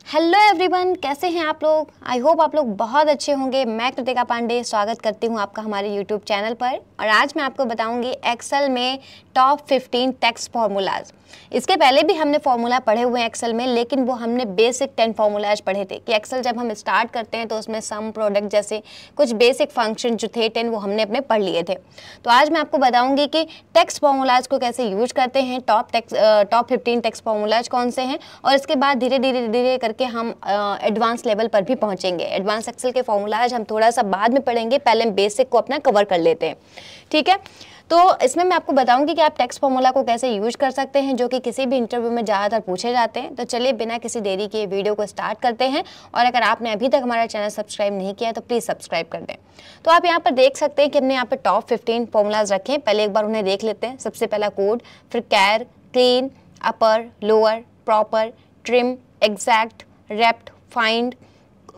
Hello everyone, कैसे हैं आप लोग। आई होप आप लोग बहुत अच्छे होंगे। मैं कृतिका पांडे स्वागत करती हूं आपका हमारे यूट्यूब चैनल पर। और आज मैं आपको बताऊंगी एक्सेल में टॉप 15 टेक्स्ट फार्मूलाज। इसके पहले भी हमने फार्मूला पढ़े हुए हैं एक्सेल में, लेकिन वो हमने बेसिक 10 फार्मूलाज पढ़े थे कि एक्सेल जब हम स्टार्ट करते हैं तो उसमें सम, प्रोडक्ट जैसे कुछ बेसिक फंक्शन जो थे 10 वो हमने अपने पढ़ लिए थे। तो आज मैं आपको बताऊंगी कि टेक्स्ट फार्मूलाज को कैसे यूज करते हैं, टॉप 15 टेक्स्ट फार्मूलाज कौन से हैं, और इसके बाद धीरे धीरे करके हम एडवांस लेवल पर भी पहुंचेंगे। एडवांस एक्सेल के फार्मूलाज हम थोड़ा सा बाद में पढ़ेंगे, पहले हम बेसिक को अपना कवर कर लेते हैं, ठीक है। तो इसमें मैं आपको बताऊंगी कि आप टेक्स्ट फार्मूला को कैसे यूज कर सकते हैं, जो कि किसी भी इंटरव्यू में ज़्यादातर पूछे जाते हैं। तो चलिए बिना किसी देरी के वीडियो को स्टार्ट करते हैं। और अगर आपने अभी तक हमारा चैनल सब्सक्राइब नहीं किया है तो प्लीज़ सब्सक्राइब कर दें। तो आप यहाँ पर देख सकते हैं कि हमने यहाँ पर टॉप 15 फार्मूलाज रखे हैं। पहले एक बार उन्हें देख लेते हैं। सबसे पहला कोड, फिर char, clean, upper, lower, proper, trim, exact, rept, find,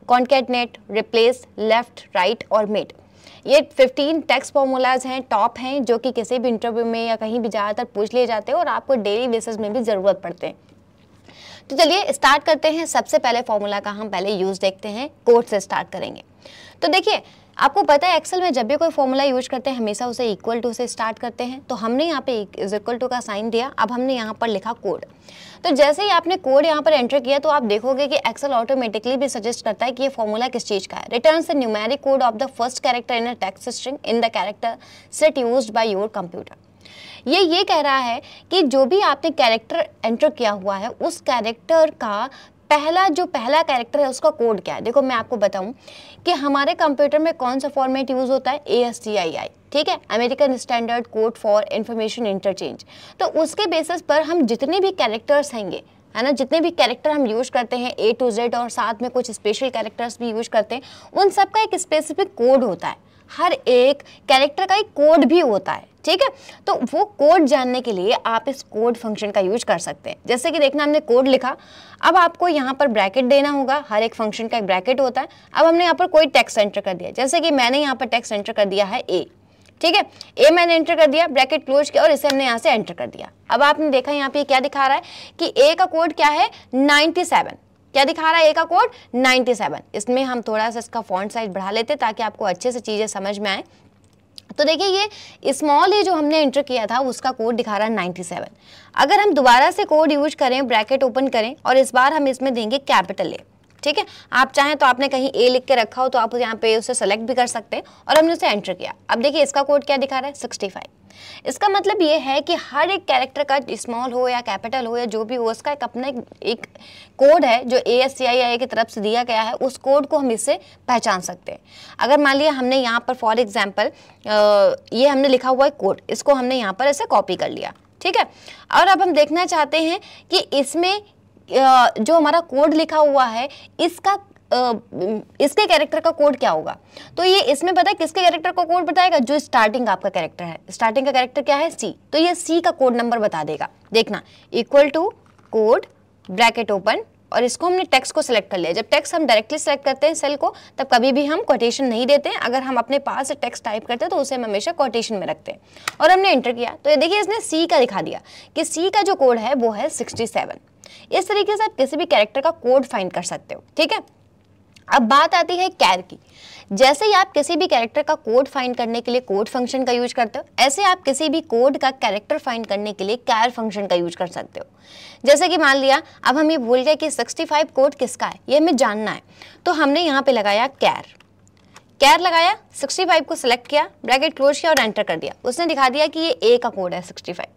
concatenate, replace, left, right और मिड। ये 15 टेक्स्ट फार्मूलाज हैं, टॉप हैं, जो कि किसी भी इंटरव्यू में या कहीं भी ज़्यादातर पूछ लिए जाते हैं और आपको डेली बेसिस में भी ज़रूरत पड़ते हैं। तो चलिए स्टार्ट करते हैं। सबसे पहले फार्मूला का हम पहले यूज़ देखते हैं, कोड से स्टार्ट करेंगे। तो देखिए, आपको पता है एक्सेल में जब भी कोई फॉर्मूला यूज करते हैं हमेशा उसे इक्वल टू से स्टार्ट करते हैं। तो हमने यहाँ पे इज इक्वल टू का साइन दिया। अब हमने यहाँ पर लिखा कोड। तो जैसे ही आपने कोड यहाँ पर एंटर किया तो आप देखोगे कि एक्सेल ऑटोमेटिकली भी सजेस्ट करता है कि ये फॉर्मूला किस चीज़ का है। Return the numeric code of the first character in a text string in the character set used by your computer. ये कह रहा है कि जो भी आपने कैरेक्टर एंटर किया हुआ है उस कैरेक्टर का पहला कैरेक्टर है उसका कोड क्या है। देखो मैं आपको बताऊं कि हमारे कंप्यूटर में कौन सा फॉर्मेट यूज़ होता है, ASCII, ठीक है, American standard code for information interchange. तो उसके बेसिस पर हम जितने भी कैरेक्टर्स हैंगे, है ना, जितने भी कैरेक्टर हम यूज करते हैं A to Z और साथ में कुछ स्पेशल कैरेक्टर्स भी यूज करते हैं, उन सब का एक स्पेसिफिक कोड होता है। हर एक कैरेक्टर का एक कोड भी होता है, ठीक है। तो वो कोड जानने के लिए आप इस कोड फंक्शन का यूज कर सकते हैं। जैसे कि देखना, हमने कोड लिखा, अब आपको यहाँ पर ब्रैकेट देना होगा। हर एक फंक्शन का एक ब्रैकेट होता है। अब हमने यहाँ पर कोई टेक्स्ट एंटर कर दिया, जैसे कि मैंने यहाँ पर टेक्स्ट एंटर कर दिया है A, ठीक है। A मैंने एंटर कर दिया, ब्रैकेट क्लोज किया और इसे हमने यहाँ से एंटर कर दिया। अब आपने देखा यहाँ पे क्या दिखा रहा है कि A का कोड क्या है, 97। क्या दिखा रहा है A का कोड, 97। इसमें हम थोड़ा सा इसका फॉन्ट साइज बढ़ा लेते ताकि आपको अच्छे से चीज़ें समझ में आए। तो देखिए ये स्मॉल ए जो हमने एंटर किया था उसका कोड दिखा रहा है 97। अगर हम दोबारा से कोड यूज करें, ब्रैकेट ओपन करें और इस बार हम इसमें देंगे कैपिटल A, ठीक है। आप चाहें तो आपने कहीं A लिख के रखा हो तो आप यहाँ पे उसे सेलेक्ट भी कर सकते हैं और हमने उसे एंटर किया। अब देखिए इसका कोड क्या दिखा रहा है, 65। इसका मतलब ये है कि हर एक कैरेक्टर का स्मॉल हो या कैपिटल हो या जो भी हो, उसका एक अपना एक कोड है जो ASCII की तरफ से दिया गया है। उस कोड को हम इससे पहचान सकते हैं। अगर मान लिया हमने यहाँ पर फॉर एग्जाम्पल ये हमने लिखा हुआ है कोड, इसको हमने यहाँ पर ऐसे कॉपी कर लिया, ठीक है। और अब हम देखना चाहते हैं कि इसमें जो हमारा कोड लिखा हुआ है इसके कैरेक्टर का कोड क्या होगा। तो ये इसमें पता है किसके कैरेक्टर का कोड बताएगा, जो स्टार्टिंग आपका कैरेक्टर है। स्टार्टिंग का कैरेक्टर क्या है, C, तो ये C का कोड नंबर बता देगा। देखना, equal to code, bracket open, और इसको हमने टेक्स्ट को सिलेक्ट कर लिया। जब टेक्स्ट हम डायरेक्टली सिलेक्ट करते हैं सेल को, तब कभी भी हम कोटेशन नहीं देते हैं। अगर हम अपने पास से टेक्स्ट टाइप करते हैं तो उसे हम हमेशा कोटेशन में रखते हैं। और हमने एंटर किया तो ये देखिए इसने C का दिखा दिया कि C का जो कोड है वो है 67। इस तरीके से आप किसी भी कैरेक्टर का कोड फाइंड कर सकते हो, ठीक है। अब बात आती है कैर की। जैसे ही आप किसी भी कैरेक्टर का कोड फाइंड करने के लिए कोड फंक्शन का यूज करते हो, ऐसे आप किसी भी कोड का कैरेक्टर फाइंड करने के लिए कैर फंक्शन का यूज कर सकते हो। जैसे कि मान लिया अब हम ये भूल गए कि 65 कोड किसका है, ये हमें जानना है। तो हमने यहाँ पे लगाया कैर लगाया, 65 को सिलेक्ट किया, ब्रैकेट क्लोज किया और एंटर कर दिया। उसने दिखा दिया कि ये A का कोड है 65।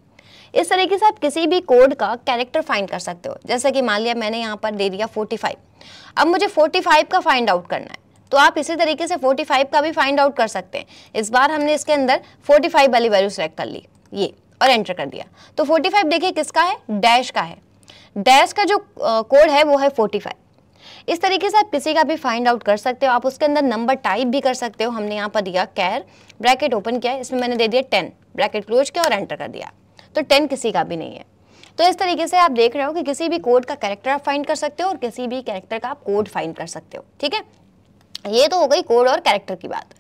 इस तरीके से आप किसी भी कोड का कैरेक्टर फाइंड कर सकते हो। जैसे कि मान लिया मैंने यहाँ पर दे दिया 45। अब मुझे 45 का फाइंड आउट करना है, तो आप इसी तरीके से 45 का भी फाइंड आउट कर सकते हैं। इस बार हमने इसके अंदर 45 वाली वैल्यू सेलेक्ट कर ली, ये, और एंटर कर दिया। तो 45 देखिए किसका है, डैश का है। डैश का जो कोड है वो है 45। इस तरीके से आप किसी का भी फाइंड आउट कर सकते हो। आप उसके अंदर नंबर टाइप भी कर सकते हो। हमने यहाँ पर दिया कैर, ब्रैकेट ओपन किया, इसमें मैंने दे दिया 10, ब्रैकेट क्लोज किया और एंटर कर दिया। तो 10 किसी का भी नहीं है। तो इस तरीके से आप देख रहे हो कि किसी भी कोड का कैरेक्टर आप फाइंड कर सकते हो और किसी भी कैरेक्टर का आप कोड फाइंड कर सकते हो, ठीक है। ये तो हो गई कोड और कैरेक्टर की बात।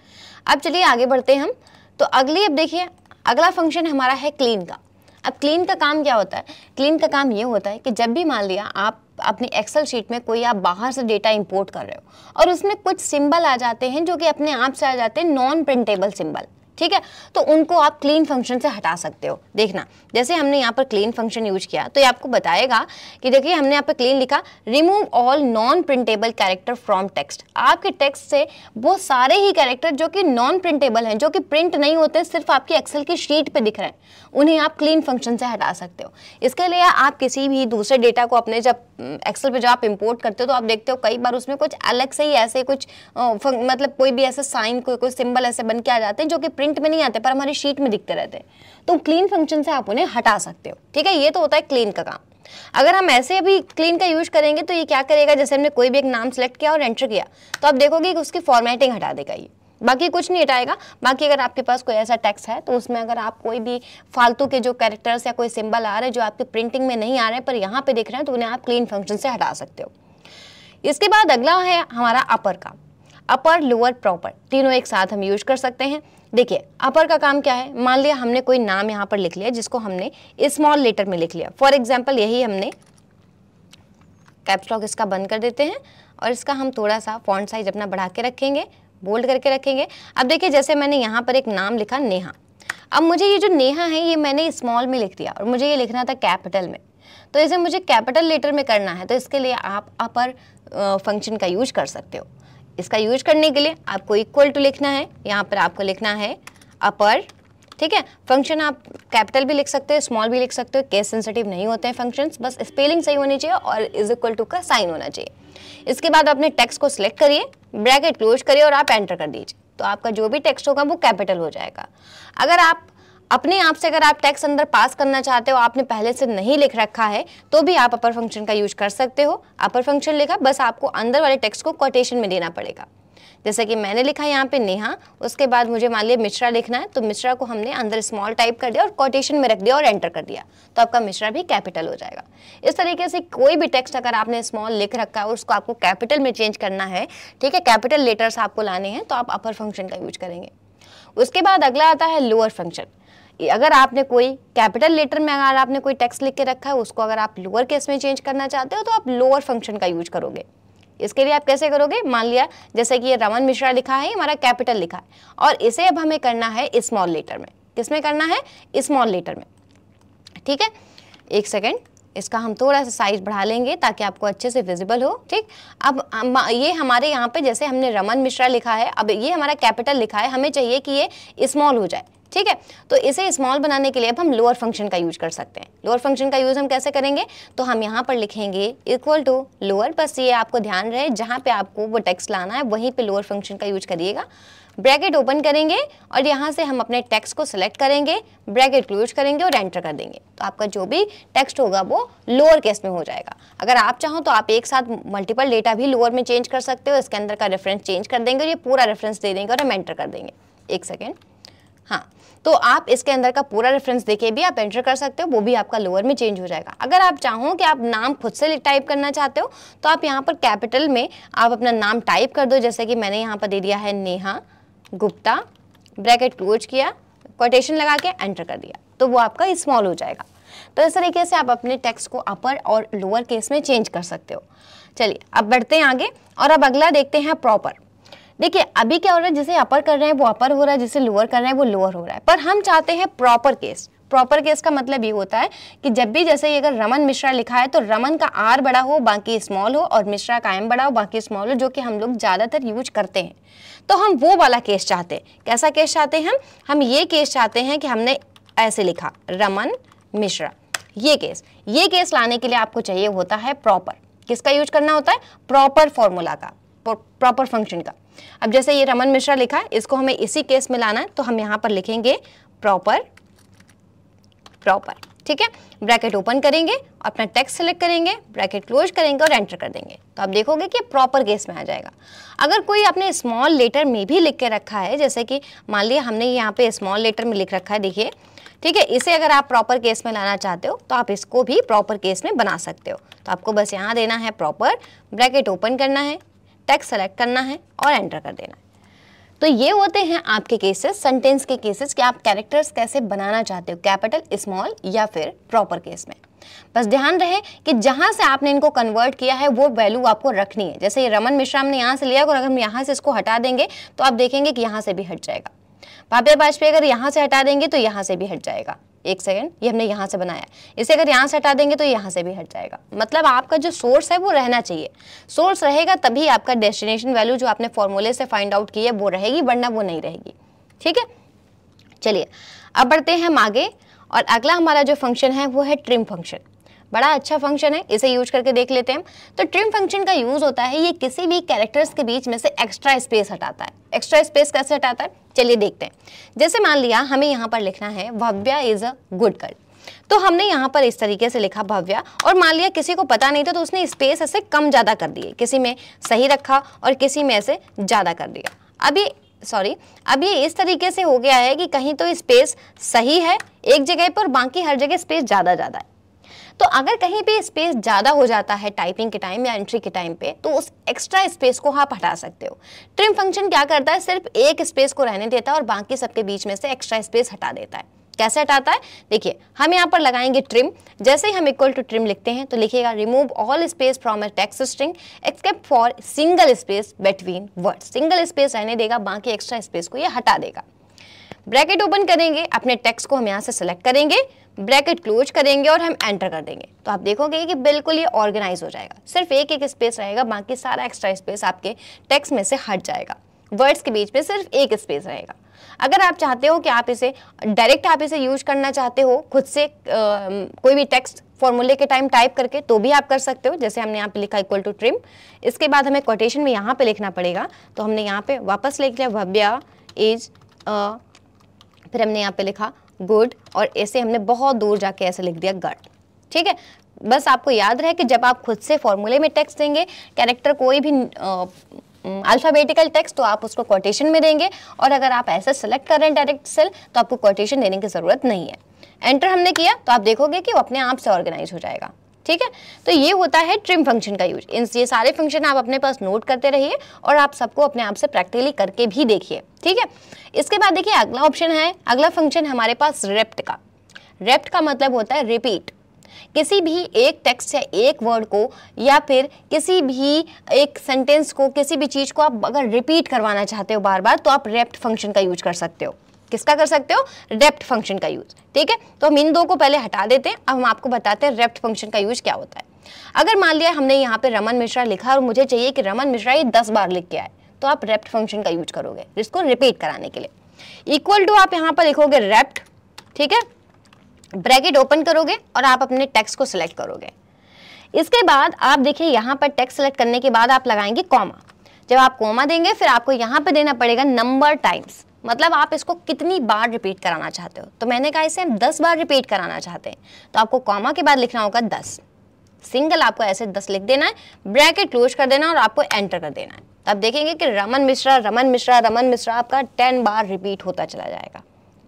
अब चलिए आगे बढ़ते हैं हम। तो अगली, अब देखिए अगला फंक्शन हमारा है क्लीन का। अब क्लीन का काम क्या होता है? क्लीन का काम ये होता है कि जब भी मान लिया आप अपनी एक्सेल शीट में कोई आप बाहर से डेटा इंपोर्ट कर रहे हो और उसमें कुछ सिंबल आ जाते हैं जो कि अपने आप से आ जाते हैं नॉन प्रिंटेबल सिंबल, ठीक है, तो उनको आप क्लीन फंक्शन से हटा सकते हो। देखना, जैसे हमने यहाँ पर क्लीन फंक्शन यूज किया तो ये आपको बताएगा कि देखिए हमने यहाँ पर क्लीन लिखा, remove all non printable character from text. आपके टेक्स्ट से वो सारे ही कैरेक्टर जो कि नॉन प्रिंटेबल हैं, जो कि प्रिंट नहीं होते, सिर्फ आपकी एक्सेल की शीट पे दिख रहे हैं, उन्हें आप क्लीन फंक्शन से हटा सकते हो। इसके लिए आप किसी भी दूसरे डेटा को अपने जब एक्सेल पे जब आप इंपोर्ट करते हो तो आप देखते हो कई बार उसमें कुछ अलग से ही ऐसे कुछ मतलब कोई भी ऐसे साइन कोई सिंबल ऐसे बन के आ जाते हैं जो कि प्रिंट में नहीं आते पर हमारी शीट में दिखते रहते हैं, तो क्लीन फंक्शन से आप उन्हें हटा सकते हो, ठीक है। ये तो होता है क्लीन का काम। अगर हम ऐसे अभी क्लीन का यूज करेंगे तो ये क्या करेगा, जैसे हमने कोई भी एक नाम सेलेक्ट किया और एंटर किया तो आप देखोगे कि उसकी फॉर्मेटिंग हटा देगा ये, बाकी कुछ नहीं हटाएगा। बाकी अगर आपके पास कोई ऐसा टेक्स्ट है तो उसमें अगर आप कोई भी फालतू के जो कैरेक्टर्स या कोई सिंबल आ रहे हैं जो आपके प्रिंटिंग में नहीं आ रहे हैं पर यहाँ पे दिख रहे हैं तो उन्हें आप क्लीन फंक्शन से हटा सकते हो। इसके बाद अगला है हमारा अपर का। अपर, लोअर, प्रॉपर तीनों एक साथ हम यूज कर सकते हैं। देखिए अपर का काम क्या है, मान लिया हमने कोई नाम यहाँ पर लिख लिया जिसको हमने स्मॉल लेटर में लिख लिया, फॉर एग्जाम्पल यही हमने कैप्स लॉक इसका बंद कर देते हैं और इसका हम थोड़ा सा फॉन्ट साइज अपना बढ़ा के रखेंगे, बोल्ड करके रखेंगे। अब देखिए जैसे मैंने यहाँ पर एक नाम लिखा नेहा, अब मुझे ये जो नेहा है ये मैंने स्मॉल में लिख दिया और मुझे ये लिखना था कैपिटल में, तो इसे मुझे कैपिटल लेटर में करना है, तो इसके लिए आप अपर फंक्शन का यूज कर सकते हो। इसका यूज करने के लिए आपको इक्वल टू लिखना है, यहाँ पर आपको लिखना है अपर, ठीक है। फंक्शन आप कैपिटल भी लिख सकते हो, स्मॉल भी लिख सकते हो, केस सेंसिटिव नहीं होते हैं फंक्शंस, बस स्पेलिंग सही होनी चाहिए और इज इक्वल टू का साइन होना चाहिए। इसके बाद अपने टेक्स्ट को सिलेक्ट करिए, ब्रैकेट क्लोज करिए और आप एंटर कर दीजिए, तो आपका जो भी टेक्स्ट होगा वो कैपिटल हो जाएगा। अगर आप अपने आप से अगर आप टेक्स्ट अंदर पास करना चाहते हो, आपने पहले से नहीं लिख रखा है, तो भी आप अपर फंक्शन का यूज कर सकते हो। अपर फंक्शन लिखा, बस आपको अंदर वाले टेक्स्ट को कोटेशन में देना पड़ेगा। जैसे कि मैंने लिखा यहाँ पे नेहा, उसके बाद मुझे मान लिया मिश्रा लिखना है, तो मिश्रा को हमने अंदर स्मॉल टाइप कर दिया और कोटेशन में रख दिया और एंटर कर दिया, तो आपका मिश्रा भी कैपिटल हो जाएगा। इस तरीके से कोई भी टेक्स्ट अगर आपने स्मॉल लिख रखा है और उसको आपको कैपिटल में चेंज करना है, ठीक है, कैपिटल लेटर्स आपको लाने हैं, तो आप अपर फंक्शन का यूज करेंगे। उसके बाद अगला आता है लोअर फंक्शन। अगर आपने कोई कैपिटल लेटर में अगर आपने कोई टेक्स्ट लिख के रखा है, उसको अगर आप लोअर केस में चेंज करना चाहते हो तो आप लोअर फंक्शन का यूज करोगे। इसके लिए आप कैसे करोगे, मान लिया जैसे कि ये रमन मिश्रा लिखा है, हमारा कैपिटल लिखा है और इसे अब हमें करना है स्मॉल लेटर में। किसमें करना है, स्मॉल लेटर में, ठीक है। एक सेकेंड, इसका हम थोड़ा सा साइज बढ़ा लेंगे ताकि आपको अच्छे से विजिबल हो, ठीक। अब ये हमारे यहाँ पे जैसे हमने रमन मिश्रा लिखा है, अब ये हमारा कैपिटल लिखा है, हमें चाहिए कि ये स्मॉल हो जाए, ठीक है। तो इसे स्मॉल बनाने के लिए अब हम लोअर फंक्शन का यूज कर सकते हैं। लोअर फंक्शन का यूज हम कैसे करेंगे, तो हम यहाँ पर लिखेंगे इक्वल टू लोअर, बस ये आपको ध्यान रहे जहाँ पे आपको वो टेक्स्ट लाना है वहीं पे लोअर फंक्शन का यूज करिएगा। ब्रैकेट ओपन करेंगे और यहाँ से हम अपने टेक्स्ट को सिलेक्ट करेंगे, ब्रैकेट क्लोज करेंगे और एंटर कर देंगे, तो आपका जो भी टेक्स्ट होगा वो लोअर केस में हो जाएगा। अगर आप चाहो तो आप एक साथ मल्टीपल डेटा भी लोअर में चेंज कर सकते हो, इसके अंदर का रेफरेंस चेंज कर देंगे और ये पूरा रेफरेंस दे देंगे और हम एंटर कर देंगे। एक सेकेंड, हाँ, तो आप इसके अंदर का पूरा रेफरेंस देके भी आप एंटर कर सकते हो, वो भी आपका लोअर में चेंज हो जाएगा। अगर आप चाहो कि आप नाम खुद से टाइप करना चाहते हो तो आप यहाँ पर कैपिटल में आप अपना नाम टाइप कर दो, जैसे कि मैंने यहाँ पर दे दिया है नेहा गुप्ता, ब्रैकेट क्लोज किया, कोटेशन लगा के एंटर कर दिया, तो वो आपका स्मॉल हो जाएगा। तो इस तरीके से आप अपने टेक्स्ट को अपर और लोअर केस में चेंज कर सकते हो। चलिए अब बढ़ते हैं आगे और अब अगला देखते हैं प्रॉपर। देखिए अभी क्या हो रहा है, जिसे अपर कर रहे हैं वो अपर हो रहा है, जिसे लोअर कर रहे हैं वो लोअर हो रहा है, पर हम चाहते हैं प्रॉपर केस। प्रॉपर केस का मतलब ये होता है कि जब भी जैसे ये अगर रमन मिश्रा लिखा है तो रमन का आर बड़ा हो बाकी स्मॉल हो और मिश्रा का एम बड़ा हो बाकी स्मॉल हो, जो कि हम लोग ज़्यादातर यूज करते हैं। तो हम वो वाला केस चाहते हैं। कैसा केस चाहते हैं हम ये केस चाहते हैं कि हमने ऐसे लिखा रमन मिश्रा, ये केस लाने के लिए आपको चाहिए होता है प्रॉपर। किसका यूज करना होता है, प्रॉपर फॉर्मूला का, प्रॉपर फंक्शन का। अब जैसे ये रमन मिश्रा लिखा है, इसको हमें इसी केस में लाना है, तो हम यहाँ पर लिखेंगे प्रॉपर, ठीक है। ब्रैकेट ओपन करेंगे, अपना टेक्स्ट सेलेक्ट करेंगे, ब्रैकेट क्लोज करेंगे और एंटर कर देंगे, तो आप देखोगे कि प्रॉपर केस में आ जाएगा। अगर कोई आपने स्मॉल लेटर में भी लिख के रखा है, जैसे कि मान लिया हमने यहाँ पे स्मॉल लेटर में लिख रखा है, देखिए, ठीक है, इसे अगर आप प्रॉपर केस में लाना चाहते हो तो आप इसको भी प्रॉपर केस में बना सकते हो। तो आपको बस यहाँ देना है प्रॉपर, ब्रैकेट ओपन करना है, टेक्स्ट सेलेक्ट करना है और एंटर कर देना है। तो ये होते हैं आपके केसेस, सेंटेंस के केसेस कि आप कैरेक्टर्स कैसे बनाना चाहते हो, कैपिटल, स्मॉल या फिर प्रॉपर केस में। बस ध्यान रहे कि जहां से आपने इनको कन्वर्ट किया है वो वैल्यू आपको रखनी है। जैसे ये रमन मिश्रा हमने यहाँ से लिया और अगर हम यहाँ से इसको हटा देंगे तो आप देखेंगे कि यहाँ से भी हट जाएगा। भव्या बाजपेयी अगर यहाँ से हटा देंगे तो यहाँ से भी हट जाएगा। एक सेकंड, ये हमने यहाँ से बनाया, इसे अगर यहाँ से हटा देंगे तो यहाँ से भी हट जाएगा। मतलब आपका जो सोर्स है वो रहना चाहिए। सोर्स रहेगा तभी आपका डेस्टिनेशन वैल्यू जो आपने फॉर्मूले से फाइंड आउट की है वो रहेगी, वरना वो नहीं रहेगी। ठीक है, चलिए अब बढ़ते हैं हम आगे। और अगला हमारा जो फंक्शन है वो है ट्रिम फंक्शन। बड़ा अच्छा फंक्शन है, इसे यूज करके देख लेते हैं। तो ट्रिम फंक्शन का यूज होता है, ये किसी भी कैरेक्टर्स के बीच में से एक्स्ट्रा स्पेस हटाता है। एक्स्ट्रा स्पेस कैसे हटाता है, चलिए देखते हैं। जैसे मान लिया हमें यहाँ पर लिखना है Bhavya is a good girl, तो हमने यहाँ पर इस तरीके से लिखा भव्या, और मान लिया किसी को पता नहीं था तो उसने स्पेस ऐसे कम ज़्यादा कर दिए, किसी में सही रखा और किसी में ऐसे ज़्यादा कर दिया। अब ये इस तरीके से हो गया है कि कहीं तो स्पेस सही है एक जगह पर, बाकी हर जगह स्पेस ज़्यादा है। तो अगर कहीं पे स्पेस ज़्यादा हो जाता है टाइपिंग के टाइम या एंट्री के टाइम पे, तो उस एक्स्ट्रा स्पेस को आप हटा सकते हो। ट्रिम फंक्शन क्या करता है, सिर्फ एक स्पेस को रहने देता है और बाकी सबके बीच में से एक्स्ट्रा स्पेस हटा देता है। कैसे हटाता है, देखिए हम यहाँ पर लगाएंगे ट्रिम। जैसे ही हम इक्वल टू ट्रिम लिखते हैं तो लिखिएगा remove all space from a text string except for single space between words. Single space रहने देगा, बाकी एक्स्ट्रा स्पेस को ये हटा देगा। ब्रैकेट ओपन करेंगे, अपने टेक्स्ट को हम यहाँ से सेलेक्ट करेंगे, ब्रैकेट क्लोज करेंगे और हम एंटर कर देंगे। तो आप देखोगे कि बिल्कुल ये ऑर्गेनाइज हो जाएगा, सिर्फ एक स्पेस रहेगा, बाकी सारा एक्स्ट्रा स्पेस आपके टेक्स्ट में से हट जाएगा। वर्ड्स के बीच में सिर्फ एक स्पेस रहेगा। अगर आप चाहते हो कि आप इसे डायरेक्ट आप इसे यूज करना चाहते हो खुद से कोई भी टेक्स्ट फॉर्मूले के टाइम टाइप करके, तो भी आप कर सकते हो। जैसे हमने यहाँ पे लिखा इक्वल टू ट्रिम, इसके बाद हमें कोटेशन में यहाँ पे लिखना पड़ेगा, तो हमने यहाँ पे वापस लिख लिया भव्या इज फिर हमने यहाँ पे लिखा गुड, और ऐसे हमने बहुत दूर जाके ऐसे लिख दिया गर्ल। ठीक है, बस आपको याद रहे कि जब आप खुद से फॉर्मूले में टेक्स्ट देंगे, कैरेक्टर कोई भी अल्फ़ाबेटिकल टेक्स्ट, तो आप उसको कोटेशन में देंगे, और अगर आप ऐसे सेलेक्ट कर रहे हैं डायरेक्ट सेल तो आपको कोटेशन देने की ज़रूरत नहीं है। एंटर हमने किया तो आप देखोगे कि वो अपने आप से ऑर्गेनाइज हो जाएगा। ठीक है, तो ये होता है ट्रिम फंक्शन का यूज। ये सारे फंक्शन आप अपने पास नोट करते रहिए और आप सबको अपने आप से प्रैक्टिकली करके भी देखिए। ठीक है, इसके बाद देखिए अगला ऑप्शन है, अगला फंक्शन हमारे पास रेप्ट का। रेप्ट का मतलब होता है रिपीट। किसी भी एक टेक्स्ट या एक वर्ड को या फिर किसी भी एक सेंटेंस को, किसी भी चीज़ को आप अगर रिपीट करवाना चाहते हो बार बार, तो आप रेप्ट फंक्शन का यूज कर सकते हो। किसका कर सकते हो, रेप्ट फंक्शन का यूज। ठीक है, तो हम इन दो को पहले हटा देते हैं, अब हम आपको बताते हैं रेप्ट फंक्शन का यूज क्या होता है। अगर मान लिया हमने यहाँ पे रमन मिश्रा लिखा और मुझे चाहिए कि रमन मिश्रा ये 10 बार लिख के आए, तो आप रेप्ट फंक्शन का यूज करोगे जिसको रिपीट कराने के लिए। इक्वल टू आप यहाँ पर लिखोगे रेप्ट, ठीक है, ब्रैकेट ओपन करोगे और आप अपने टेक्स्ट को सिलेक्ट करोगे। इसके बाद आप देखिए यहाँ पर टेक्स्ट सेलेक्ट करने के बाद आप लगाएंगे कॉमा। जब आप कॉमा देंगे फिर आपको यहाँ पे देना पड़ेगा नंबर टाइम्स, मतलब आप इसको कितनी बार रिपीट कराना चाहते हो। तो मैंने कहा इसे हम 10 बार रिपीट कराना चाहते हैं, तो आपको कॉमा के बाद लिखना होगा 10, सिंगल आपको ऐसे 10 लिख देना है, ब्रैकेट क्लोज कर देना और आपको एंटर कर देना है। तो आप देखेंगे कि रमन मिश्रा रमन मिश्रा रमन मिश्रा आपका 10 बार रिपीट होता चला जाएगा।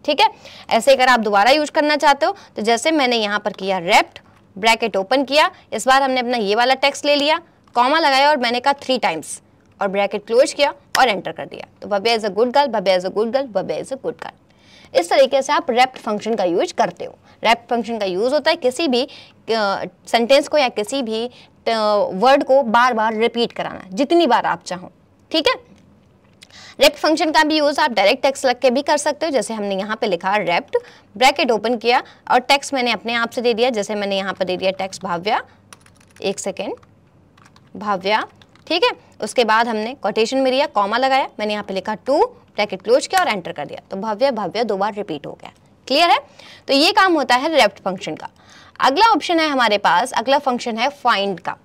ठीक है, ऐसे अगर आप दोबारा यूज करना चाहते हो तो जैसे मैंने यहाँ पर किया रेप्ट, ब्रैकेट ओपन किया, इस बार हमने अपना ये वाला टेक्स्ट ले लिया, कॉमा लगाया और मैंने कहा 3 टाइम्स और ब्रैकेट क्लोज किया और एंटर कर दिया। तो Bhavya is a good girl, Bhavya is a good girl, Bhavya is a good girl. इस तरीके से आप रेप्ट फंक्शन का यूज करते हो। रेप्ट फंक्शन का यूज होता है किसी भी सेंटेंस को या किसी भी वर्ड को बार बार रिपीट कराना, जितनी बार आप चाहो। ठीक है, रेप्ट फंक्शन का भी यूज आप डायरेक्ट टेक्स्ट लग के भी कर सकते हो। जैसे हमने यहाँ पे लिखा रेप्ट, ब्रैकेट ओपन किया और टेक्स्ट मैंने अपने आप से दे दिया। जैसे मैंने यहाँ पर दे दिया टेक्स्ट भव्या, एक सेकेंड, भव्या, ठीक है। उसके बाद हमने कोटेशन में लिया, कॉमा लगाया, मैंने यहाँ पे लिखा 2, ब्रैकेट क्लोज किया और एंटर कर दिया। तो भव्या भव्या 2 बार रिपीट हो गया। क्लियर है, तो ये काम होता है रेप्ट फंक्शन का। अगला ऑप्शन है हमारे पास, अगला फंक्शन है फाइंड का।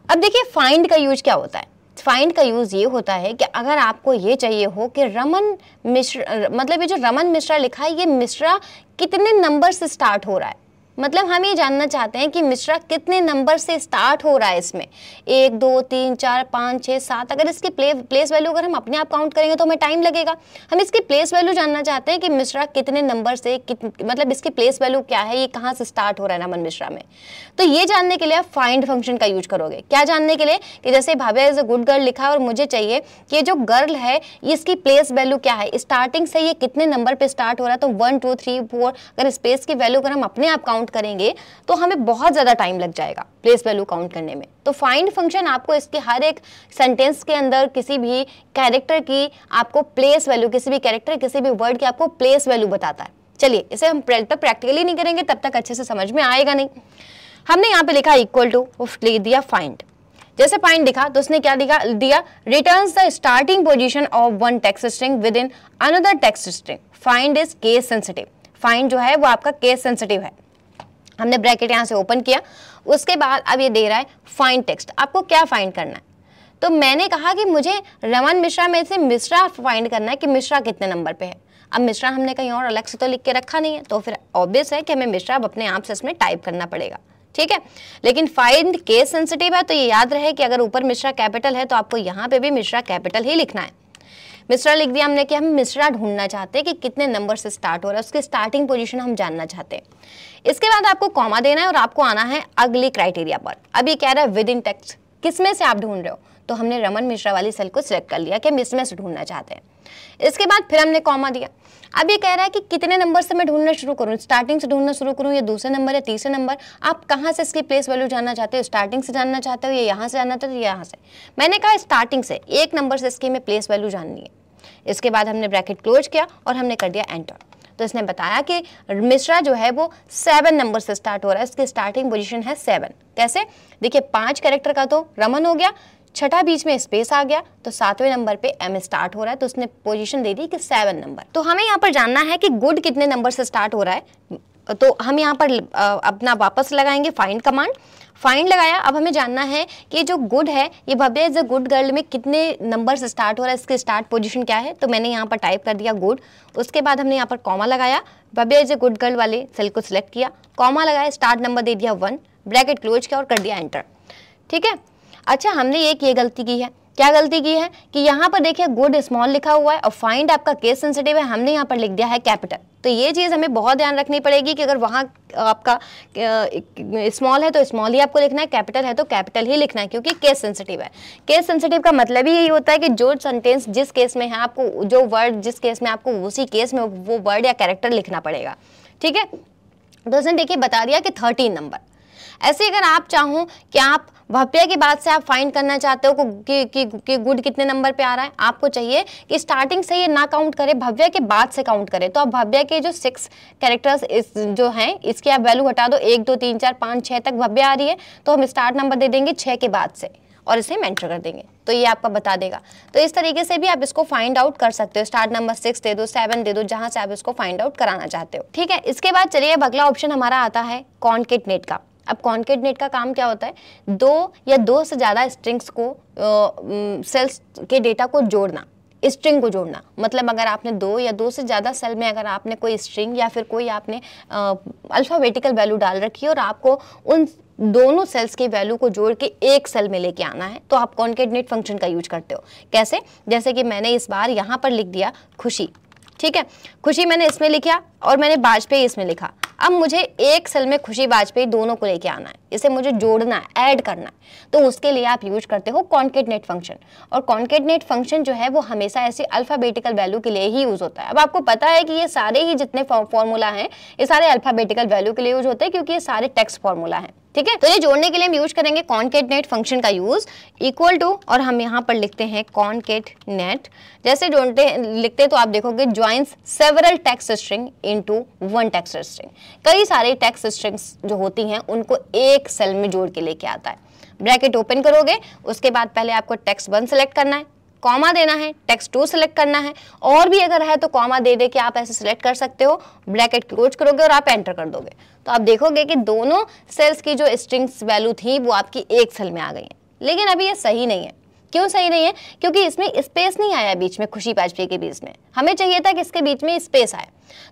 अब देखिए फाइंड का यूज क्या होता है। फाइंड का यूज ये होता है कि अगर आपको ये चाहिए हो कि रमन मिश्रा, मतलब ये जो रमन मिश्रा लिखा है ये मिश्रा कितने नंबर से स्टार्ट हो रहा है, मतलब हम ये जानना चाहते हैं कि मिश्रा कितने नंबर से स्टार्ट हो रहा है इसमें, 1 2 3 4 5 6 7। अगर इसकी प्लेस वैल्यू अगर हम अपने आप काउंट करेंगे तो हमें टाइम लगेगा। हम इसकी प्लेस वैल्यू जानना चाहते हैं कि मिश्रा कितने नंबर से मतलब इसकी प्लेस वैल्यू क्या है, ये कहाँ से स्टार्ट हो रहा है नमन मिश्रा में। तो ये जानने के लिए आप फाइंड फंक्शन का यूज करोगे। क्या जानने के लिए कि जैसे Bhabha is a good girl लिखा है और मुझे चाहिए कि जो गर्ल है इसकी प्लेस वैल्यू क्या है, स्टार्टिंग से ये कितने नंबर पे स्टार्ट हो रहा है। तो 1 2 3 4 अगर स्पेस की वैल्यू अगर हम अपने आप काउंट करेंगे तो हमें बहुत ज़्यादा टाइम लग जाएगा प्लेस वैल्यू काउंट करने में। तो फाइंड फंक्शन आपको इसके हर एक सेंटेंस के अंदर किसी भी कैरेक्टर की आपको प्लेस वैल्यू, किसी भी कैरेक्टर किसी भी वर्ड की आपको प्लेस वैल्यू बताता है। चलिए इसे हम प्रैक्टिकली नहीं करेंगे तब तक अच्छे से समझ में आएगा नहीं। हमने यहाँ पे लिखा इक्वल टू, लिख दिया फाइंड। जैसे फाइंड दिखा तो उसने क्या दिया returns the starting position of one text string with in another text string. Find is case sensitive. Find जो है वो आपका केस सेंसिटिव है। हमने ब्रैकेट यहाँ से ओपन किया, उसके बाद अब ये दे रहा है फाइंड टेक्स्ट। आपको क्या फाइंड करना है? तो मैंने कहा कि मुझे रमन मिश्रा में से मिश्रा फाइंड करना है कि मिश्रा कितने नंबर पे है। अब मिश्रा हमने कहीं और अलग से तो लिख के रखा नहीं है, तो फिर ऑब्वियस है कि हमें मिश्रा अपने आप से इसमें टाइप करना पड़ेगा, ठीक है। लेकिन फाइंड केस सेंसिटिव है तो ये याद रहे कि अगर ऊपर मिश्रा कैपिटल है तो आपको यहाँ पे भी मिश्रा कैपिटल ही लिखना है। मिश्रा लिख दिया हमने कि हम मिश्रा ढूंढना चाहते हैं कि कितने नंबर से स्टार्ट हो रहा है, उसकी स्टार्टिंग पोजीशन हम जानना चाहते हैं। इसके बाद आपको कॉमा देना है और आपको आना है अगली क्राइटेरिया पर। अब ये कह रहा है विद इन टेक्स्ट, किसमें से आप ढूंढ रहे हो, तो हमने रमन मिश्रा वाली सेल को सिलेक्ट कर लिया कि हम इसमें से ढूंढना चाहते हैं। इसके बाद फिर हमने कॉमा दिया। अब ये कह रहा है कि कितने नंबर से मैं ढूंढना शुरू करूँ, स्टार्टिंग से ढूंढना शुरू करूँ या दूसरे नंबर या तीसरे नंबर। आप कहाँ से इसकी प्लेस वैल्यू जानना चाहते हो, स्टार्टिंग से जानना चाहते हो या यहाँ से जानना चाहते हो या यहाँ से। मैंने कहा स्टार्टिंग से, एक नंबर से इसकी हमें प्लेस वैल्यू जाननी है। इसके बाद हमने ब्रैकेट क्लोज किया और हमने कर दिया एंटर। तो इसने बताया कि मिश्रा जो है वो 7 नंबर से स्टार्ट हो रहा है, इसकी स्टार्टिंग पोजीशन है 7। कैसे? देखिए 5 कैरेक्टर का तो रमन हो गया, छठा बीच में स्पेस आ गया तो 7वें नंबर पे एम स्टार्ट हो रहा है, तो उसने पोजीशन दे दी कि 7 नंबर। तो हमें यहाँ पर जानना है कि गुड कितने नंबर से स्टार्ट हो रहा है। तो हम यहाँ पर अपना वापस लगाएंगे फाइंड कमांड। फाइंड लगाया। अब हमें जानना है कि जो गुड है ये Bhavya is a good girl में कितने नंबर से स्टार्ट हो रहा है, इसकी स्टार्ट पोजीशन क्या है। तो मैंने यहाँ पर टाइप कर दिया गुड। उसके बाद हमने यहाँ पर कॉमा लगाया, Bhavya is a good girl वाले सेल को सिलेक्ट किया, कॉमा लगाया, स्टार्ट नंबर दे दिया 1, ब्रैकेट क्लोज किया और कर दिया एंटर, ठीक है। अच्छा हमने एक ये गलती की है। क्या गलती की है कि यहाँ पर देखिए गुड स्मॉल लिखा हुआ है और फाइंड आपका केस सेंसिटिव है, हमने यहाँ पर लिख दिया है कैपिटल। तो ये चीज़ हमें बहुत ध्यान रखनी पड़ेगी कि अगर वहाँ आपका स्मॉल है तो स्मॉल ही आपको लिखना है, कैपिटल है तो कैपिटल ही लिखना है, क्योंकि केस सेंसिटिव है। केस सेंसिटिव का मतलब ही यही होता है कि जो सेंटेंस जिस केस में है, आपको जो वर्ड जिस केस में आपको उसी केस में वो वर्ड या कैरेक्टर लिखना पड़ेगा, ठीक है। तो उसने देखिए बता दिया कि 13 नंबर। ऐसे अगर आप चाहो कि आप भव्या के बाद से आप फाइंड करना चाहते हो कि गुड कितने नंबर पे आ रहा है, आपको चाहिए कि स्टार्टिंग से ये ना काउंट करे, भव्या के बाद से काउंट करे। तो आप भव्या के जो 6 कैरेक्टर्स जो हैं इसकी आप वैल्यू हटा दो, 1 2 3 4 5 6 तक भव्या आ रही है, तो हम स्टार्ट नंबर दे देंगे 6 के बाद से और इसे एंटर कर देंगे, तो ये आपका बता देगा। तो इस तरीके से भी आप इसको फाइंड आउट कर सकते हो। स्टार्ट नंबर 6 दे दो, 7 दे दो, जहां से आप इसको फाइंड आउट कराना चाहते हो, ठीक है। इसके बाद चलिए अब अगला ऑप्शन हमारा आता है कॉन्केटनेट का। अब कॉन्केटनेट का काम क्या होता है, 2 या 2 से ज़्यादा स्ट्रिंग्स को सेल्स के डेटा को जोड़ना, स्ट्रिंग को जोड़ना। मतलब अगर आपने 2 या 2 से ज़्यादा सेल में अगर आपने कोई स्ट्रिंग या फिर कोई आपने अल्फ़ाबेटिकल वैल्यू डाल रखी है और आपको उन दोनों सेल्स की वैल्यू को जोड़ के एक सेल में लेके आना है, तो आप कॉन्केटनेट फंक्शन का यूज करते हो। कैसे? जैसे कि मैंने इस बार यहाँ पर लिख दिया खुशी, ठीक है। खुशी मैंने इसमें लिखा और मैंने वाजपेयी इसमें लिखा। अब मुझे एक सेल में खुशी वाजपेयी दोनों को लेके आना है, इसे मुझे जोड़ना है, ऐड करना है, तो उसके लिए आप यूज करते हो कॉन्केटनेट फंक्शन। और कॉन्केटनेट फंक्शन जो है वो हमेशा ऐसी अल्फाबेटिकल वैल्यू के लिए ही यूज होता है। अब आपको पता है कि ये सारे ही जितने फॉर्मूला हैं ये सारे अल्फाबेटिकल वैल्यू के लिए यूज होते हैं, क्योंकि ये सारे टेक्स्ट फॉर्मूला हैं, ठीक है। तो ये जोड़ने के लिए हम यूज करेंगे कॉन्केटनेट फंक्शन का यूज, इक्वल टू, और हम यहाँ पर लिखते हैं कॉन्केटनेट। जैसे लिखते तो आप देखोगे joins several text string into one text string. कई सारे टेक्स्ट स्ट्रिंग्स जो होती हैं उनको एक सेल में जोड़ के लेके आता है। ब्रैकेट ओपन करोगे, उसके बाद पहले आपको टेक्स्ट 1 सेलेक्ट करना है, कॉमा देना है, टेक्स्ट 2 सेलेक्ट करना है, और भी अगर है तो कॉमा दे दे के आप ऐसे सिलेक्ट कर सकते हो। ब्रैकेट क्लोज करोगे और आप एंटर कर दोगे, तो आप देखोगे कि दोनों सेल्स की जो स्ट्रिंग्स वैल्यू थी वो आपकी एक सेल में आ गई है। लेकिन अभी ये सही नहीं है। क्यों सही नहीं है? क्योंकि इसमें स्पेस नहीं आया बीच में, खुशी वाजपेयी के बीच में। हमें चाहिए था कि इसके बीच में स्पेस आए।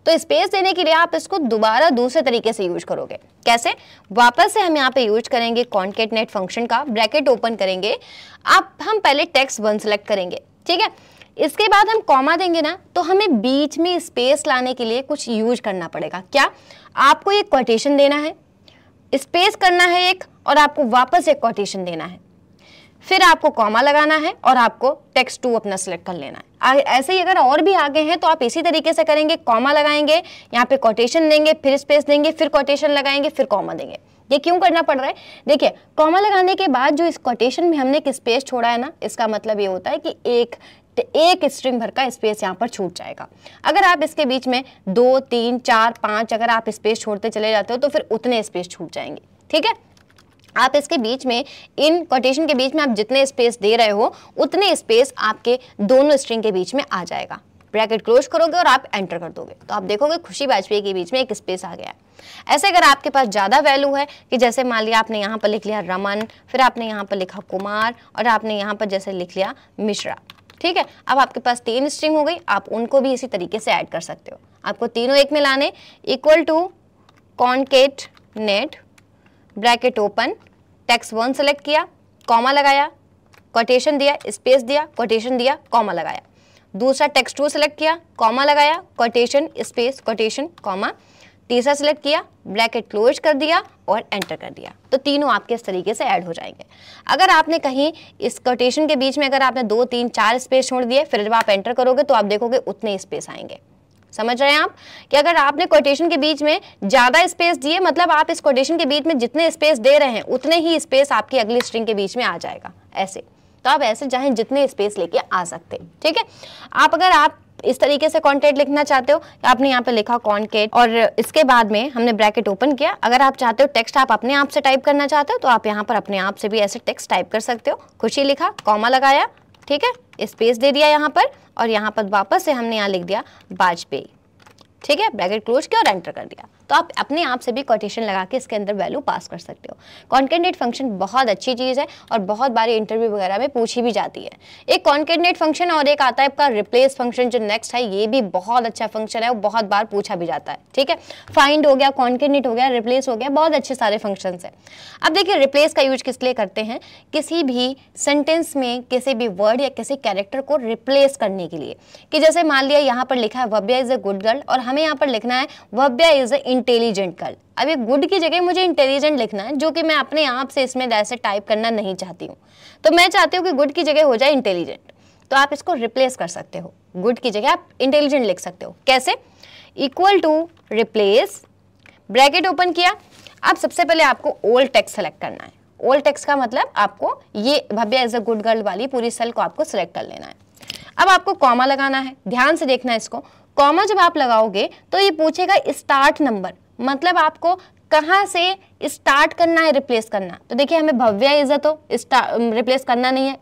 तो स्पेस देने के लिए आप इसको दोबारा दूसरे तरीके से यूज करोगे। कैसे? वापस से हम यहाँ पे यूज करेंगे कॉन्केटनेट फंक्शन का, ब्रैकेट ओपन करेंगे। हम पहले टेक्स्ट 1 सेलेक्ट करेंगे, ठीक है। इसके बाद हम कॉमा देंगे ना, तो हमें बीच में स्पेस लाने के लिए कुछ यूज करना पड़ेगा। क्या? आपको एक कोटेशन देना है, स्पेस करना है एक, और आपको वापस एक कोटेशन देना है, फिर आपको कॉमा लगाना है और आपको टेक्स्ट 2 अपना सिलेक्ट कर लेना है। ऐसे ही अगर और भी आगे हैं तो आप इसी तरीके से करेंगे, कॉमा लगाएंगे, यहाँ पे कोटेशन देंगे, फिर स्पेस देंगे, फिर कोटेशन लगाएंगे, फिर कॉमा देंगे। ये क्यों करना पड़ रहा है? देखिए, कॉमा लगाने के बाद जो इस कोटेशन में हमने एक स्पेस छोड़ा है ना, इसका मतलब ये होता है कि एक स्ट्रिंग भर का स्पेस यहाँ पर छूट जाएगा। अगर आप इसके बीच में 2, 3, 4, 5 अगर आप स्पेस छोड़ते चले जाते हो तो फिर उतने स्पेस छूट जाएंगे, ठीक है। आप इसके बीच में, इन कोटेशन के बीच में आप जितने स्पेस दे रहे हो उतने स्पेस आपके दोनों स्ट्रिंग के बीच में आ जाएगा। ब्रैकेट क्लोज करोगे और आप एंटर कर दोगे तो आप देखोगे खुशी वाजपेयी के बीच में एक स्पेस आ गया है। ऐसे अगर आपके पास ज़्यादा वैल्यू है कि जैसे मान लिया आपने यहाँ पर लिख लिया रमन, फिर आपने यहाँ पर लिखा कुमार, और आपने यहाँ पर जैसे लिख लिया मिश्रा, ठीक है। अब आपके पास 3 स्ट्रिंग हो गई, आप उनको भी इसी तरीके से ऐड कर सकते हो। आपको तीनों एक में लाने, equal to concatenate bracket open, text 1 select किया, कॉमा लगाया, कोटेशन दिया, स्पेस दिया, कोटेशन दिया, कॉमा लगाया। दूसरा टेक्स्ट 2 सेलेक्ट किया, कॉमा लगाया, कोटेशन, स्पेस, कोटेशन, कॉमा। तीसरा सेलेक्ट किया, ब्रैकेट क्लोज कर दिया और एंटर कर दिया। तो तीनों आपके इस तरीके से ऐड हो जाएंगे। अगर आपने कहीं इस कोटेशन के बीच में अगर आपने 2, 3, 4 स्पेस छोड़ दिए, फिर जब आप एंटर करोगे तो आप देखोगे उतने स्पेस आएंगे। समझ रहे हैं आप कि अगर आपने कोटेशन के बीच में ज़्यादा स्पेस दिए, मतलब आप इस कोटेशन के बीच में जितने स्पेस दे रहे हैं उतने ही स्पेस आपकी अगली स्ट्रिंग के बीच में आ जाएगा। ऐसे तो आप ऐसे चाहे जितने स्पेस लेके आ सकते हैं, ठीक है। अगर आप इस तरीके से कॉन्केट लिखना चाहते हो, आपने यहाँ पे लिखा कॉन्केट और इसके बाद में हमने ब्रैकेट ओपन किया। अगर आप चाहते हो टेक्स्ट आप अपने आप से टाइप करना चाहते हो तो आप यहाँ पर अपने आप से भी ऐसे टेक्स्ट टाइप कर सकते हो। खुशी लिखा, कॉमा लगाया, ठीक है, स्पेस दे दिया यहाँ पर, और यहाँ पर वापस से हमने यहाँ लिख दिया वाजपेयी, ठीक है, ब्रैकेट क्लोज किया और एंटर कर दिया। तो आप अपने आप से भी कोटेशन लगा के इसके अंदर वैल्यू पास कर सकते हो। कॉन्केटनेट फंक्शन बहुत अच्छी चीज़ है और बहुत बार इंटरव्यू वगैरह में पूछी भी जाती है। एक कॉन्केटनेट फंक्शन और एक आता है आपका रिप्लेस फंक्शन जो नेक्स्ट है, ये भी बहुत अच्छा फंक्शन है, वो बहुत बार पूछा भी जाता है, ठीक है। फाइंड हो गया, कॉन्केटनेट हो गया, रिप्लेस हो गया, बहुत अच्छे सारे फंक्शंस हैं। अब देखिए रिप्लेस का यूज किस लिए करते हैं? किसी भी सेंटेंस में किसी भी वर्ड या किसी कैरेक्टर को रिप्लेस करने के लिए, कि जैसे मान लिया यहाँ पर लिखा है Bhavya is a good girl और हमें यहाँ पर लिखना है Bhavya is a intelligent girl. अब ये गुड की जगह मुझे इंटेलिजेंट लिखना है, जो कि मैं अपने आप से इसमें ऐसे टाइप करना नहीं चाहती हूँ। तो मैं चाहती हूँ कि गुड की जगह हो जाए इंटेलिजेंट, तो आप इसको रिप्लेस कर सकते हो। गुड की जगह आप इंटेलिजेंट लिख सकते हो। कैसे? Equal to replace, bracket open किया। अब सबसे पहले आपको ओल्ड टेक्स्ट सेलेक्ट करना है। ओल्ड टेक्स्ट का मतलब आपको ये Bhavya is a good girl वाली पूरी सेल को आपको सिलेक्ट कर लेना है। अब आपको कॉमा लगाना है, ध्यान से देखना है इसको। कॉमा जब आप लगाओगे तो ये पूछेगा स्टार्ट नंबर, मतलब आपको कहाँ से स्टार्ट करना है रिप्लेस करना। तो देखिए हमें भव्या इज तो रिप्लेस करना नहीं है,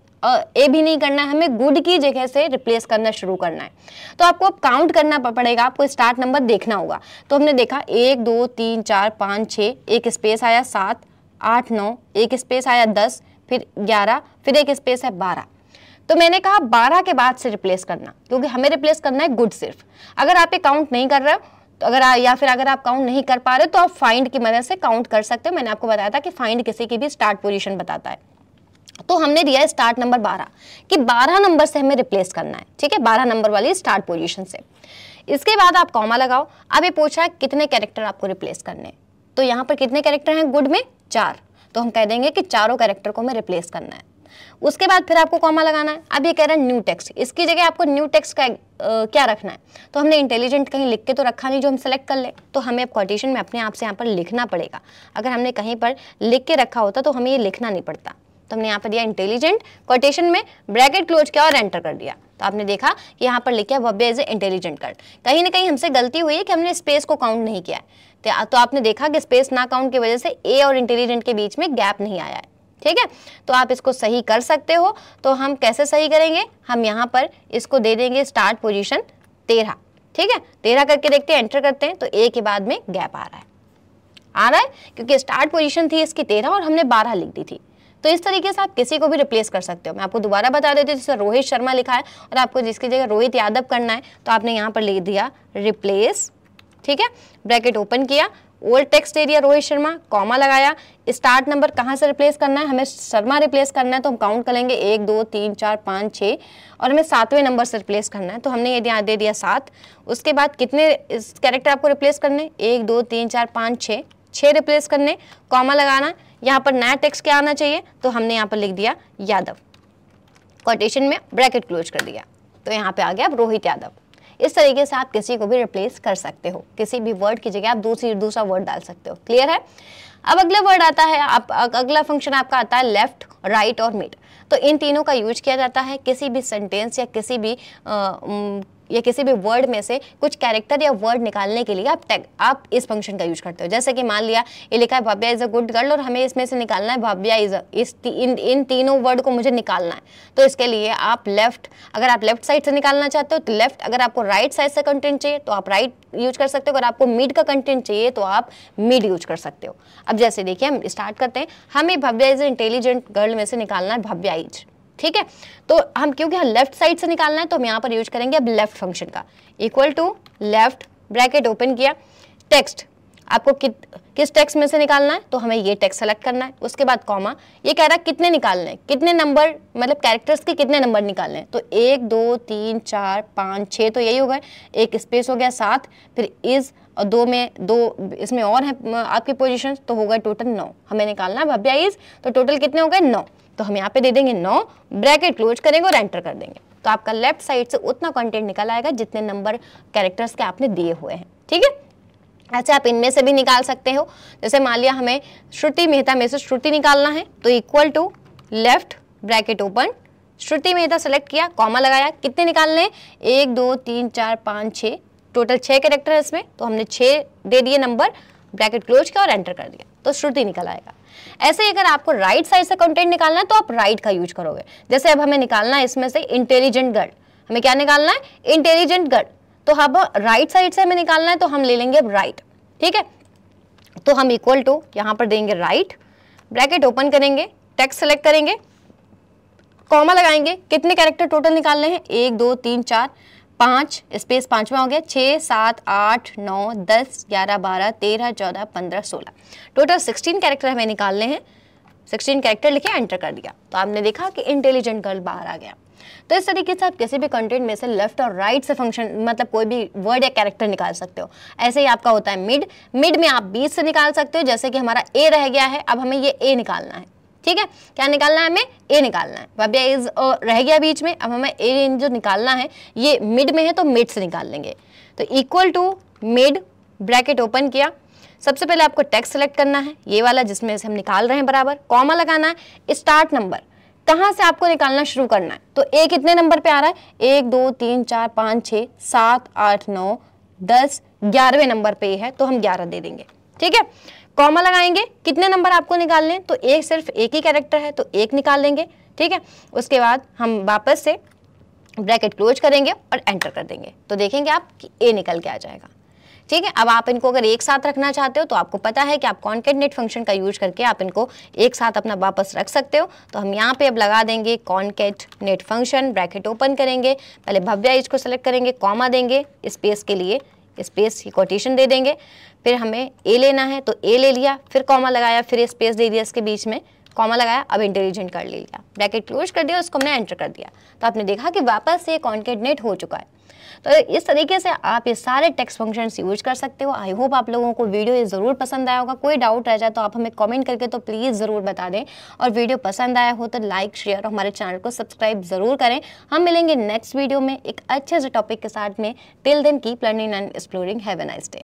ए भी नहीं करना है, हमें गुड की जगह से रिप्लेस करना शुरू करना है। तो आपको अब काउंट करना पड़ेगा, आपको स्टार्ट नंबर देखना होगा। तो हमने देखा 1 2 3 4 5 6, एक स्पेस आया 7 8 9, एक स्पेस आया 10, फिर 11, फिर एक स्पेस है 12। तो मैंने कहा 12 के बाद से रिप्लेस करना, क्योंकि हमें रिप्लेस करना है गुड सिर्फ। अगर आप ये काउंट नहीं कर रहे हो तो अगर आप काउंट नहीं कर पा रहे हो तो आप फाइंड की मदद से काउंट कर सकते हो। मैंने आपको बताया था कि फाइंड किसी की भी स्टार्ट पोजीशन बताता है। तो हमने दिया स्टार्ट नंबर 12 कि 12 नंबर से हमें रिप्लेस करना है, ठीक है, 12 नंबर वाली स्टार्ट पोजीशन से। इसके बाद आप कॉमा लगाओ। अब ये पूछा है कितने कैरेक्टर आपको रिप्लेस करने, तो यहाँ पर कितने कैरेक्टर हैं गुड में? 4। तो हम कह देंगे कि चारों कैरेक्टर को हमें रिप्लेस करना है। उसके बाद फिर आपको कॉमा लगाना है। अब ये कह रहा है न्यू टेक्स्ट, इसकी जगह आपको न्यू टेक्स्ट का क्या रखना है? तो हमने इंटेलिजेंट कहीं लिख के तो रखा नहीं जो हम सेलेक्ट कर ले, तो हमें अब कोटेशन में अपने आप से यहाँ पर लिखना पड़ेगा। अगर हमने कहीं पर लिख के रखा होता तो हमें ये लिखना नहीं पड़ता। तो हमने यहाँ पर दिया इंटेलिजेंट, कोटेशन में ब्रैकेट क्लोज किया और एंटर कर दिया। तो आपने देखा कि यहाँ पर लिखा है Bhavya is a intelligent girl. कहीं ना कहीं हमसे गलती हुई है कि हमने स्पेस को काउंट नहीं किया है। तो आपने देखा कि स्पेस ना काउंट की वजह से ए और इंटेलिजेंट के बीच में गैप नहीं आया है, ठीक है। तो आप इसको सही कर सकते हो। तो हम कैसे सही करेंगे? हम यहाँ पर इसको दे देंगे स्टार्ट पोजीशन 13, ठीक है। 13 करके देखते हैं, एंटर करते हैं तो ए के बाद में गैप आ रहा है क्योंकि स्टार्ट पोजीशन थी इसकी 13 और हमने 12 लिख दी थी। तो इस तरीके से आप किसी को भी रिप्लेस कर सकते हो। मैं आपको दोबारा बता देती हूँ, जैसे रोहित शर्मा लिखा है और आपको जिसकी जगह रोहित यादव करना है तो आपने यहाँ पर लिख दिया रिप्लेस, ठीक है, ब्रैकेट ओपन किया, ओल्ड टेक्स्ट दे दिया रोहित शर्मा, कॉमा लगाया, स्टार्ट नंबर कहाँ से रिप्लेस करना है, हमें शर्मा रिप्लेस करना है तो हम काउंट करेंगे 1 2 3 4 5 6 और हमें 7वें नंबर से रिप्लेस करना है तो हमने ये यहाँ दे दिया 7। उसके बाद कितने कैरेक्टर आपको रिप्लेस करने, 1 2 3 4 5 6 रिप्लेस करने, कॉमा लगाना, यहाँ पर नया टेक्स्ट क्या आना चाहिए तो हमने यहाँ पर लिख दिया यादव, कोटेशन में ब्रैकेट क्लोज कर दिया, तो यहाँ पे आ गया अब रोहित यादव। इस तरीके से आप किसी को भी रिप्लेस कर सकते हो, किसी भी वर्ड की जगह आप दूसरा वर्ड डाल सकते हो। क्लियर है? अब अगला वर्ड आता है, अगला फंक्शन आपका आता है लेफ्ट, राइट और मिड। तो इन तीनों का यूज किया जाता है किसी भी सेंटेंस या किसी भी वर्ड में से कुछ कैरेक्टर या वर्ड निकालने के लिए आप इस फंक्शन का यूज करते हो। जैसे कि मान लिया ये लिखा है Bhavya is a good girl और हमें इसमें से निकालना है भव्या इज इन तीनों वर्ड को मुझे निकालना है, तो इसके लिए आप लेफ्ट, अगर आप लेफ्ट साइड से निकालना चाहते हो तो लेफ्ट, अगर आपको राइट साइड से कंटेंट चाहिए तो आप राइट यूज कर सकते हो, अगर आपको मिड का कंटेंट चाहिए तो आप मिड यूज कर सकते हो। अब जैसे देखिए हम स्टार्ट करते हैं, हमें भव्या इज इंटेलिजेंट गर्ल में से निकालना है भव्या इज, ठीक है, तो हम क्योंकि लेफ्ट साइड से निकालना है तो हम यहाँ पर यूज करेंगे अब लेफ्ट फंक्शन का, equal to left, bracket open किया, टेक्स्ट आपको किस टेक्स्ट में से निकालना है तो हमें ये टेक्स्ट सेलेक्ट करना है, उसके बाद कॉमा, ये कह रहा है कितने निकालने हैं, कितने नंबर, मतलब कैरेक्टर्स के कितने नंबर निकालने हैं, तो 1 2 3 4 5 6 तो यही हो गए, एक स्पेस हो गया 7, फिर इज और 2 में 2 इसमें और है आपकी पोजीशन, तो हो गए टोटल 9, हमें निकालना है भव्या इज, तो टोटल कितने हो गए 9, तो हम यहाँ पे दे देंगे 9, ब्रैकेट क्लोज करेंगे और एंटर कर देंगे, तो आपका लेफ्ट साइड से उतना कंटेंट निकल आएगा जितने नंबर कैरेक्टर्स के आपने दिए हुए हैं, ठीक है। ऐसे आप इनमें से भी निकाल सकते हो, जैसे मान लिया हमें श्रुति मेहता में से श्रुति निकालना है तो equal to left, bracket open, Shruti Mehta select किया, कॉमा लगाया, कितने निकालने हैं 1 2 3 4 5 6, टोटल 6 कैरेक्टर है इसमें, तो हमने 6 दे दिए नंबर, ब्रैकेट क्लोज किया और एंटर कर दिया, तो श्रुति निकल आएगा। ऐसे ही अगर आपको राइट साइड से कंटेंट निकालना है तो आप राइट का यूज करोगे, जैसे अब हमें निकालना है इसमें से इंटेलिजेंट गर्ल, हमें क्या निकालना है इंटेलिजेंट गर्ल, तो अब राइट साइड से हमें निकालना है तो हम ले लेंगे अब राइट, ठीक है, तो हम इक्वल टू यहाँ पर देंगे राइट, ब्रैकेट ओपन करेंगे, टेक्स्ट सेलेक्ट करेंगे, कॉमा लगाएंगे, कितने कैरेक्टर टोटल निकालने हैं 1 2 3 4 5, स्पेस 5वां हो गया, 6 7 8 9 10 11 12 13 14 15 16, टोटल 16 कैरेक्टर हमें निकालने हैं, 16 कैरेक्टर लिखे एंटर कर दिया, तो आपने देखा कि इंटेलिजेंट गर्ल बाहर आ गया। तो इस तरीके से आप किसी भी कंटेंट में से लेफ्ट और राइट से फंक्शन, मतलब कोई भी वर्ड या कैरेक्टर निकाल सकते हो। ऐसे ही आपका होता है मिड, मिड में आप बीच से निकाल सकते हो, जैसे कि हमारा ए रह गया है, अब हमें ये ए निकालना है, ठीक है, क्या निकालना है, हमें ए निकालना है, भव्या इज रह गया बीच में, अब हमें ए जो निकालना है ये मिड में है तो मिड से निकाल लेंगे, तो equal to mid, bracket open किया, सबसे पहले आपको टेक्स्ट सेलेक्ट करना है ये वाला जिसमें से हम निकाल रहे हैं बराबर, कॉमा लगाना है, स्टार्ट नंबर कहाँ से आपको निकालना शुरू करना है, तो ए कितने नंबर पे आ रहा है 1 2 3 4 5 6 7 8 9 10 11वें नंबर पे है तो हम 11 दे देंगे, ठीक है, कॉमा लगाएंगे, कितने नंबर आपको निकालने, तो एक सिर्फ एक ही कैरेक्टर है तो 1 निकाल लेंगे, ठीक है, उसके बाद हम वापस से ब्रैकेट क्लोज करेंगे और एंटर कर देंगे, तो देखेंगे आप कि ए निकल के आ जाएगा, ठीक है। अब आप इनको अगर एक साथ रखना चाहते हो तो आपको पता है कि आप कॉन्केटनेट फंक्शन का यूज करके आप इनको एक साथ अपना वापस रख सकते हो, तो हम यहाँ पे अब लगा देंगे कॉन्केटनेट फंक्शन, ब्रैकेट ओपन करेंगे, पहले भव्या इज को सेलेक्ट करेंगे, कॉमा देंगे, स्पेस के लिए स्पेस की कोटेशन दे देंगे, फिर हमें ए लेना है तो ए ले लिया, फिर कॉमा लगाया, फिर स्पेस दे दिया इसके बीच में, कॉमा लगाया, अब इंटेलिजेंट कर लिया, ब्रैकेट क्लोज कर दिया, उसको हमने एंटर कर दिया, तो आपने देखा कि वापस से कॉन्केटनेट हो चुका है। तो इस तरीके से आप ये सारे टेक्स्ट फंक्शंस यूज कर सकते हो। आई होप आप लोगों को वीडियो ये ज़रूर पसंद आया होगा। कोई डाउट रह जाए तो आप हमें कमेंट करके तो प्लीज़ ज़रूर बता दें, और वीडियो पसंद आया हो तो लाइक शेयर और हमारे चैनल को सब्सक्राइब ज़रूर करें। हम मिलेंगे नेक्स्ट वीडियो में एक अच्छे से टॉपिक के साथ में। Till then keep learning and exploring. Have a nice day.